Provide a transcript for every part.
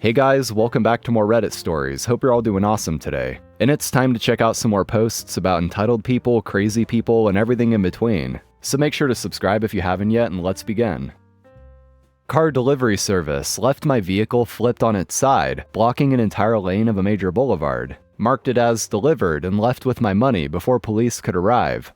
Hey guys, welcome back to more Reddit stories. Hope you're all doing awesome today. And it's time to check out some more posts about entitled people, crazy people, and everything in between. So make sure to subscribe if you haven't yet, and let's begin. Car delivery service left my vehicle flipped on its side, blocking an entire lane of a major boulevard. Marked it as delivered and left with my money before police could arrive.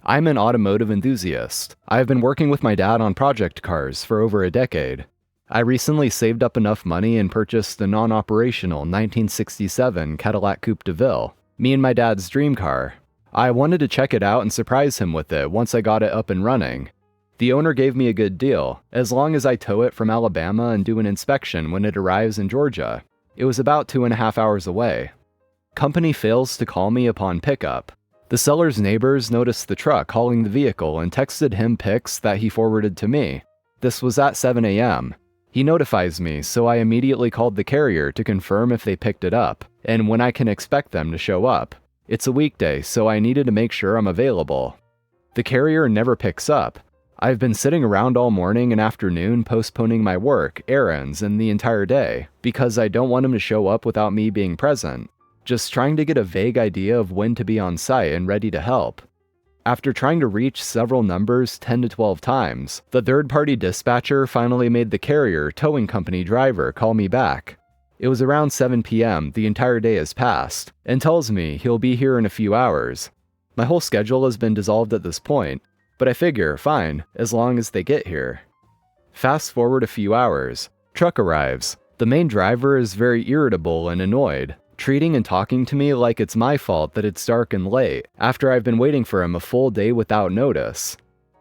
I'm an automotive enthusiast. I have been working with my dad on project cars for over a decade. I recently saved up enough money and purchased a non-operational 1967 Cadillac Coupe de Ville, me and my dad's dream car. I wanted to check it out and surprise him with it once I got it up and running. The owner gave me a good deal, as long as I tow it from Alabama and do an inspection when it arrives in Georgia. It was about 2.5 hours away. Company fails to call me upon pickup. The seller's neighbors noticed the truck hauling the vehicle and texted him pics that he forwarded to me. This was at 7 a.m. He notifies me, so I immediately called the carrier to confirm if they picked it up, and when I can expect them to show up. It's a weekday, so I needed to make sure I'm available. The carrier never picks up. I've been sitting around all morning and afternoon postponing my work, errands, and the entire day, because I don't want him to show up without me being present. Just trying to get a vague idea of when to be on site and ready to help. After trying to reach several numbers 10 to 12 times, the third-party dispatcher finally made the carrier towing company driver call me back. It was around 7 p.m., the entire day has passed, and tells me he'll be here in a few hours. My whole schedule has been dissolved at this point, but I figure, fine, as long as they get here. Fast forward a few hours. Truck arrives. The main driver is very irritable and annoyed, treating and talking to me like it's my fault that it's dark and late, after I've been waiting for him a full day without notice.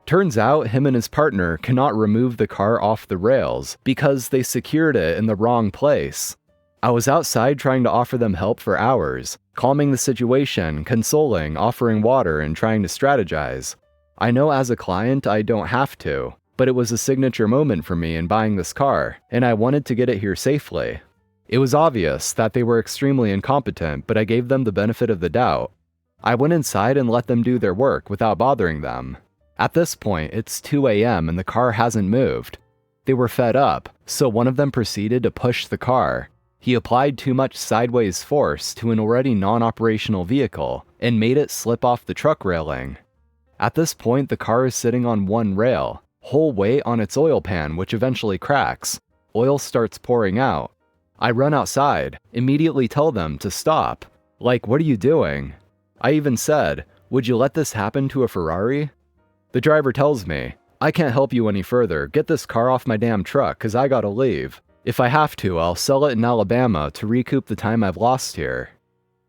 Turns out him and his partner cannot remove the car off the rails because they secured it in the wrong place. I was outside trying to offer them help for hours, calming the situation, consoling, offering water, and trying to strategize. I know as a client I don't have to, but it was a signature moment for me in buying this car, and I wanted to get it here safely. It was obvious that they were extremely incompetent, but I gave them the benefit of the doubt. I went inside and let them do their work without bothering them. At this point, it's 2 a.m. and the car hasn't moved. They were fed up, so one of them proceeded to push the car. He applied too much sideways force to an already non-operational vehicle and made it slip off the truck railing. At this point, the car is sitting on one rail, whole weight on its oil pan, which eventually cracks. Oil starts pouring out. I run outside, immediately tell them to stop. Like, what are you doing? I even said, would you let this happen to a Ferrari? The driver tells me, I can't help you any further, get this car off my damn truck cause I gotta leave. If I have to, I'll sell it in Alabama to recoup the time I've lost here.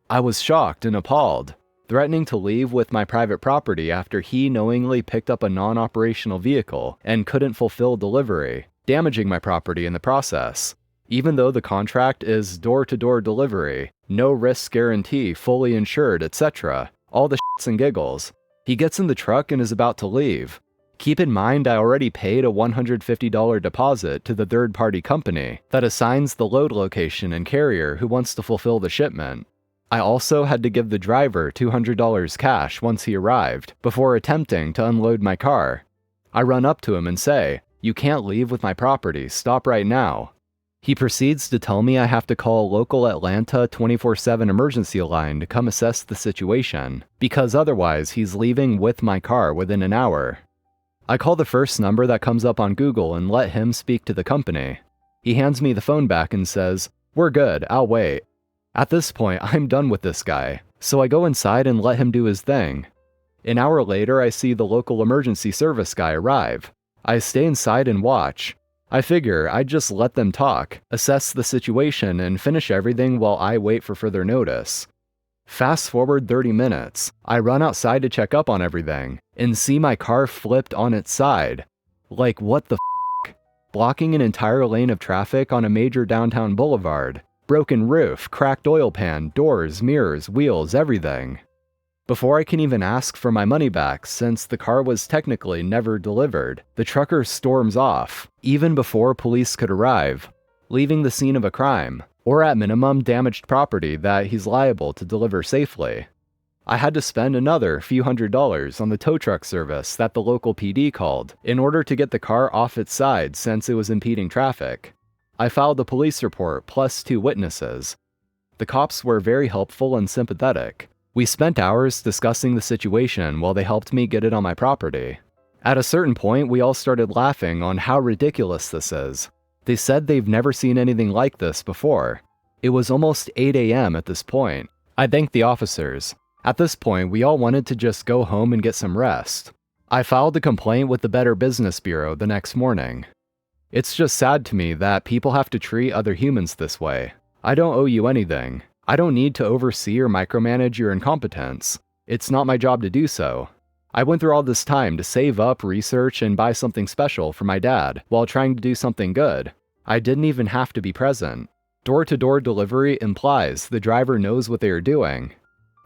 I was shocked and appalled, threatening to leave with my private property after he knowingly picked up a non-operational vehicle and couldn't fulfill delivery, damaging my property in the process. Even though the contract is door-to-door delivery, no risk guarantee, fully insured, etc., all the shits and giggles. He gets in the truck and is about to leave. Keep in mind I already paid a $150 deposit to the third-party company that assigns the load location and carrier who wants to fulfill the shipment. I also had to give the driver $200 cash once he arrived, before attempting to unload my car. I run up to him and say, you can't leave with my property, stop right now. He proceeds to tell me I have to call a local Atlanta 24/7 emergency line to come assess the situation, because otherwise he's leaving with my car within an hour. I call the first number that comes up on Google and let him speak to the company. He hands me the phone back and says, we're good, I'll wait. At this point, I'm done with this guy, so I go inside and let him do his thing. An hour later, I see the local emergency service guy arrive. I stay inside and watch. I figure I'd just let them talk, assess the situation, and finish everything while I wait for further notice. Fast forward 30 minutes, I run outside to check up on everything, and see my car flipped on its side. Like, what the f***? Blocking an entire lane of traffic on a major downtown boulevard. Broken roof, cracked oil pan, doors, mirrors, wheels, everything. Before I can even ask for my money back, since the car was technically never delivered, the trucker storms off, even before police could arrive, leaving the scene of a crime, or at minimum damaged property that he's liable to deliver safely. I had to spend another few $100s on the tow truck service that the local PD called in order to get the car off its side since it was impeding traffic. I filed a police report plus 2 witnesses. The cops were very helpful and sympathetic. We spent hours discussing the situation while they helped me get it on my property. At a certain point, we all started laughing on how ridiculous this is. They said they've never seen anything like this before. It was almost 8 a.m. at this point. I thanked the officers. At this point, we all wanted to just go home and get some rest. I filed a complaint with the Better Business Bureau the next morning. It's just sad to me that people have to treat other humans this way. I don't owe you anything. I don't need to oversee or micromanage your incompetence. It's not my job to do so. I went through all this time to save up, research, and buy something special for my dad while trying to do something good. I didn't even have to be present. Door-to-door delivery implies the driver knows what they are doing.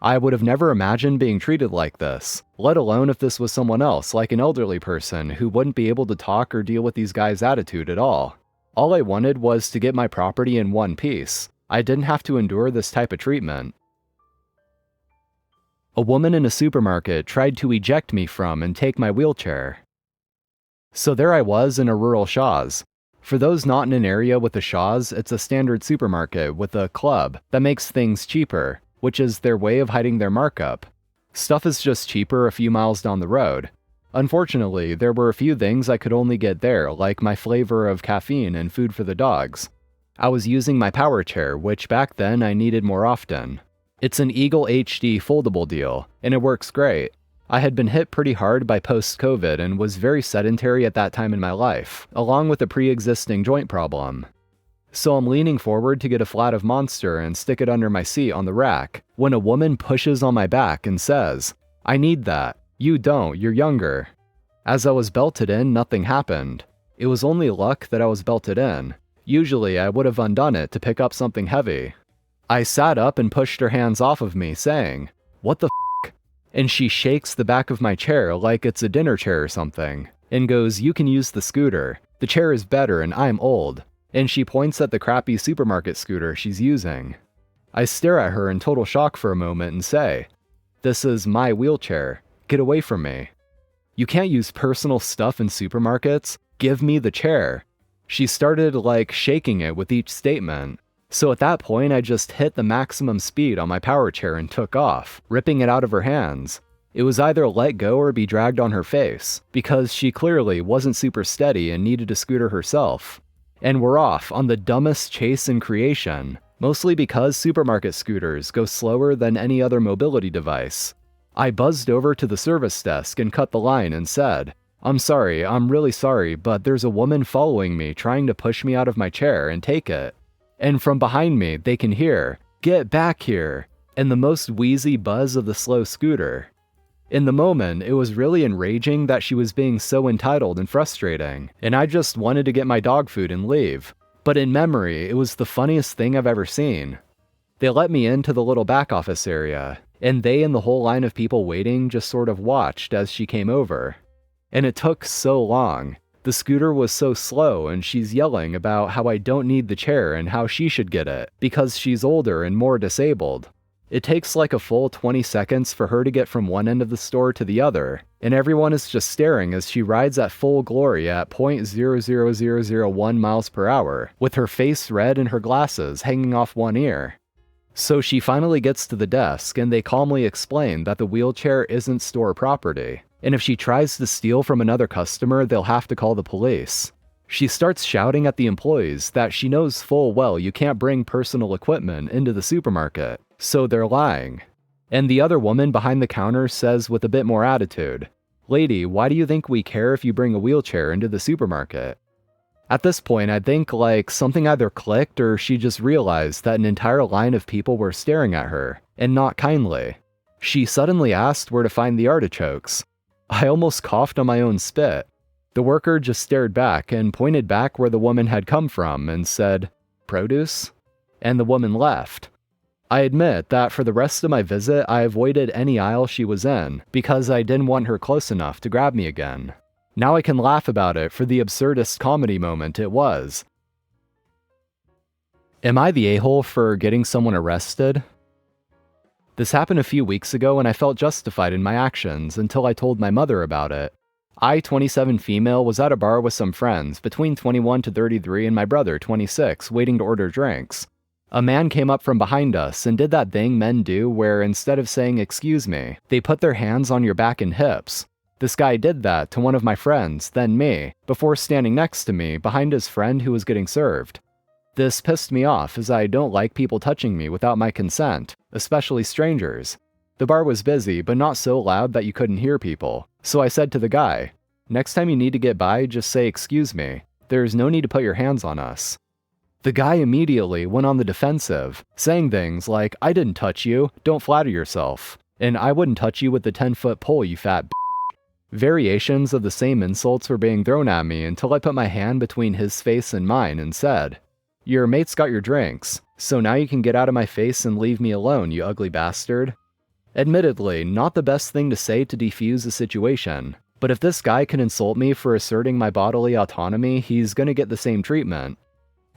I would have never imagined being treated like this, let alone if this was someone else, like an elderly person who wouldn't be able to talk or deal with these guys' attitude at all. All I wanted was to get my property in one piece. I didn't have to endure this type of treatment. A woman in a supermarket tried to eject me from and take my wheelchair. So there I was in a rural Shaw's. For those not in an area with a Shaw's, it's a standard supermarket with a club that makes things cheaper, which is their way of hiding their markup. Stuff is just cheaper a few miles down the road. Unfortunately, there were a few things I could only get there, like my flavor of caffeine and food for the dogs. I was using my power chair, which back then I needed more often. It's an Eagle HD foldable deal, and it works great. I had been hit pretty hard by post-COVID and was very sedentary at that time in my life, along with a pre-existing joint problem. So I'm leaning forward to get a flat of Monster and stick it under my seat on the rack, when a woman pushes on my back and says, "I need that. You don't, you're younger." As I was belted in, nothing happened. It was only luck that I was belted in. Usually I would have undone it to pick up something heavy. I sat up and pushed her hands off of me, saying, "What the f***?" And she shakes the back of my chair like it's a dinner chair or something, and goes, "You can use the scooter. The chair is better and I'm old." And she points at the crappy supermarket scooter she's using. I stare at her in total shock for a moment and say, "This is my wheelchair. Get away from me. You can't use personal stuff in supermarkets. Give me the chair." She started shaking it with each statement. So at that point, I just hit the maximum speed on my power chair and took off, ripping it out of her hands. It was either let go or be dragged on her face, because she clearly wasn't super steady and needed a scooter herself. And we're off on the dumbest chase in creation, mostly because supermarket scooters go slower than any other mobility device. I buzzed over to the service desk and cut the line and said, "I'm sorry, I'm really sorry, but there's a woman following me trying to push me out of my chair and take it." And from behind me, they can hear, "Get back here," and the most wheezy buzz of the slow scooter. In the moment, it was really enraging that she was being so entitled and frustrating, and I just wanted to get my dog food and leave. But in memory, it was the funniest thing I've ever seen. They let me into the little back office area, and they and the whole line of people waiting just sort of watched as she came over. And it took so long. The scooter was so slow, and she's yelling about how I don't need the chair and how she should get it, because she's older and more disabled. It takes like a full 20 seconds for her to get from one end of the store to the other, and everyone is just staring as she rides at full glory at 0.00001 miles per hour, with her face red and her glasses hanging off one ear. So she finally gets to the desk, and they calmly explain that the wheelchair isn't store property, and if she tries to steal from another customer, they'll have to call the police. She starts shouting at the employees that she knows full well you can't bring personal equipment into the supermarket, so they're lying. And the other woman behind the counter says with a bit more attitude, "Lady, why do you think we care if you bring a wheelchair into the supermarket?" At this point, I think something either clicked or she just realized that an entire line of people were staring at her, and not kindly. She suddenly asked where to find the artichokes. I almost coughed on my own spit. The worker just stared back and pointed back where the woman had come from and said, "Produce?" And the woman left. I admit that for the rest of my visit, I avoided any aisle she was in because I didn't want her close enough to grab me again. Now I can laugh about it for the absurdist comedy moment it was. Am I the a-hole for getting someone arrested? This happened a few weeks ago and I felt justified in my actions until I told my mother about it. I, 27 female, was at a bar with some friends, between 21 to 33 and my brother, 26, waiting to order drinks. A man came up from behind us and did that thing men do where instead of saying excuse me, they put their hands on your back and hips. This guy did that to one of my friends, then me, before standing next to me behind his friend who was getting served. This pissed me off as I don't like people touching me without my consent, especially strangers. The bar was busy, but not so loud that you couldn't hear people. So I said to the guy, "Next time you need to get by, just say excuse me. There's no need to put your hands on us." The guy immediately went on the defensive, saying things like, "I didn't touch you, don't flatter yourself," and "I wouldn't touch you with the 10-foot pole, you fat b***." Variations of the same insults were being thrown at me until I put my hand between his face and mine and said, "Your mate's got your drinks, so now you can get out of my face and leave me alone, you ugly bastard." Admittedly, not the best thing to say to defuse a situation, but if this guy can insult me for asserting my bodily autonomy, he's gonna get the same treatment.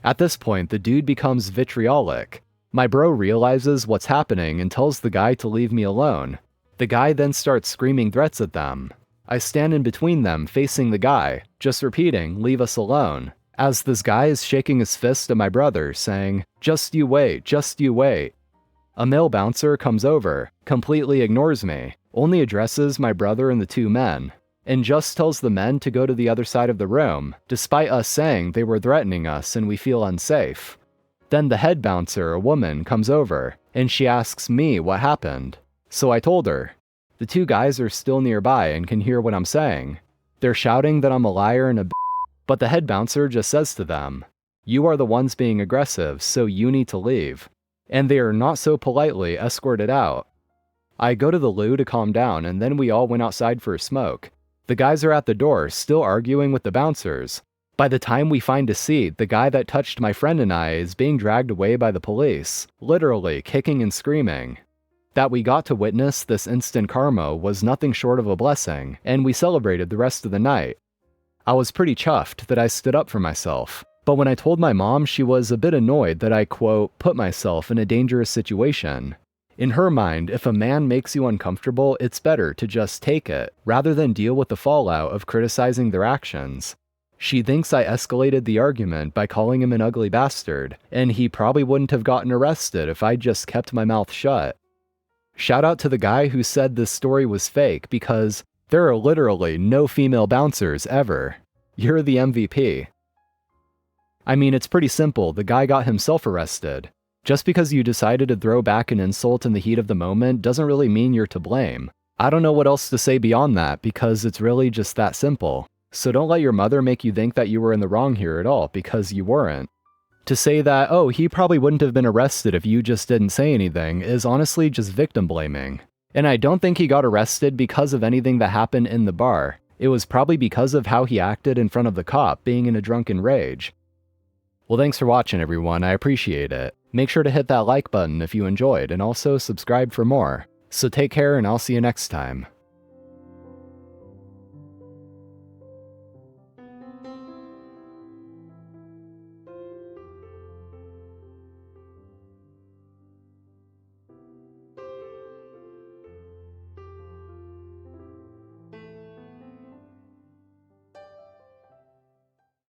At this point, the dude becomes vitriolic. My bro realizes what's happening and tells the guy to leave me alone. The guy then starts screaming threats at them. I stand in between them, facing the guy, just repeating, "Leave us alone," as this guy is shaking his fist at my brother, saying, "Just you wait, just you wait." A male bouncer comes over, completely ignores me, only addresses my brother and the two men, and just tells the men to go to the other side of the room, despite us saying they were threatening us and we feel unsafe. Then the head bouncer, a woman, comes over, and she asks me what happened. So I told her. The two guys are still nearby and can hear what I'm saying. They're shouting that I'm a liar and a but the head bouncer just says to them, "You are the ones being aggressive, so you need to leave." And they are not so politely escorted out. I go to the loo to calm down, and then we all went outside for a smoke. The guys are at the door, still arguing with the bouncers. By the time we find a seat, the guy that touched my friend and I is being dragged away by the police, literally kicking and screaming. That we got to witness this instant karma was nothing short of a blessing, and we celebrated the rest of the night. I was pretty chuffed that I stood up for myself, but when I told my mom, she was a bit annoyed that I, quote, put myself in a dangerous situation. In her mind, if a man makes you uncomfortable, it's better to just take it, rather than deal with the fallout of criticizing their actions. She thinks I escalated the argument by calling him an ugly bastard, and he probably wouldn't have gotten arrested if I just kept my mouth shut. Shout out to the guy who said this story was fake because there are literally no female bouncers ever. You're the MVP. I mean, it's pretty simple. The guy got himself arrested. Just because you decided to throw back an insult in the heat of the moment doesn't really mean you're to blame. I don't know what else to say beyond that because it's really just that simple. So don't let your mother make you think that you were in the wrong here at all, because you weren't. To say that, oh, he probably wouldn't have been arrested if you just didn't say anything, is honestly just victim blaming. And I don't think he got arrested because of anything that happened in the bar. It was probably because of how he acted in front of the cop, being in a drunken rage. Well, thanks for watching, everyone. I appreciate it. Make sure to hit that like button if you enjoyed, and also subscribe for more. So take care, and I'll see you next time.